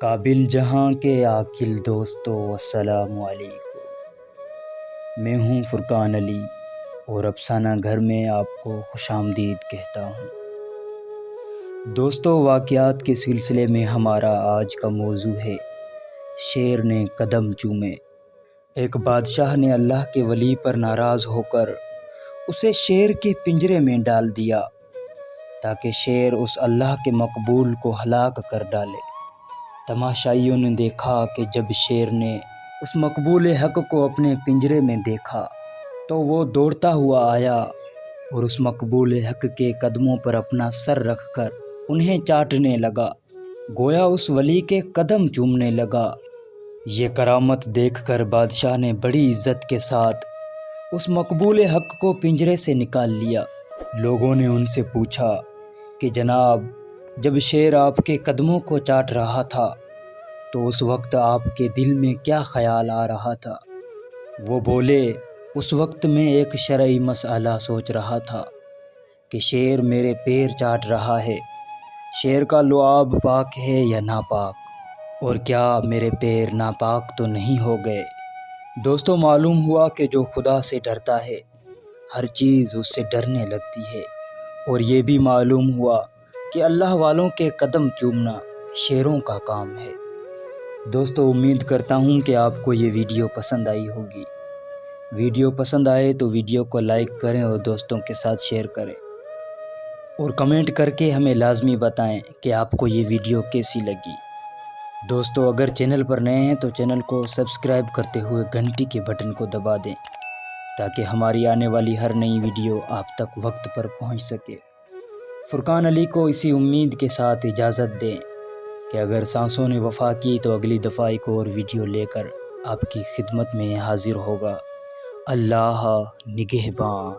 قابل جہاں کے عاقل دوستو السلام علیکم۔ میں ہوں فرقان علی اور افسانہ گھر میں آپ کو خوش آمدید کہتا ہوں۔ دوستو، واقعات کے سلسلے میں ہمارا آج کا موضوع ہے شیر نے قدم چومے۔ ایک بادشاہ نے اللہ کے ولی پر ناراض ہو کر اسے شیر کے پنجرے میں ڈال دیا تاکہ شیر اس اللہ کے مقبول کو ہلاک کر ڈالے۔ تماشائیوں نے دیکھا کہ جب شیر نے اس مقبول حق کو اپنے پنجرے میں دیکھا تو وہ دوڑتا ہوا آیا اور اس مقبول حق کے قدموں پر اپنا سر رکھ کر انہیں چاٹنے لگا، گویا اس ولی کے قدم چومنے لگا۔ یہ کرامت دیکھ کر بادشاہ نے بڑی عزت کے ساتھ اس مقبول حق کو پنجرے سے نکال لیا۔ لوگوں نے ان سے پوچھا کہ جناب، جب شیر آپ کے قدموں کو چاٹ رہا تھا تو اس وقت آپ کے دل میں کیا خیال آ رہا تھا؟ وہ بولے، اس وقت میں ایک شرعی مسئلہ سوچ رہا تھا کہ شیر میرے پیر چاٹ رہا ہے، شیر کا لعاب پاک ہے یا ناپاک، اور کیا میرے پیر ناپاک تو نہیں ہو گئے؟ دوستوں، معلوم ہوا کہ جو خدا سے ڈرتا ہے ہر چیز اس سے ڈرنے لگتی ہے، اور یہ بھی معلوم ہوا کہ اللہ والوں کے قدم چومنا شیروں کا کام ہے۔ دوستو، امید کرتا ہوں کہ آپ کو یہ ویڈیو پسند آئی ہوگی۔ ویڈیو پسند آئے تو ویڈیو کو لائک کریں اور دوستوں کے ساتھ شیئر کریں، اور کمنٹ کر کے ہمیں لازمی بتائیں کہ آپ کو یہ ویڈیو کیسی لگی۔ دوستو، اگر چینل پر نئے ہیں تو چینل کو سبسکرائب کرتے ہوئے گھنٹی کے بٹن کو دبا دیں تاکہ ہماری آنے والی ہر نئی ویڈیو آپ تک وقت پر پہنچ سکے۔ فرقان علی کو اسی امید کے ساتھ اجازت دیں کہ اگر سانسوں نے وفا کی تو اگلی دفعہ ایک اور ویڈیو لے کر آپ کی خدمت میں حاضر ہوگا۔ اللہ نگہبان۔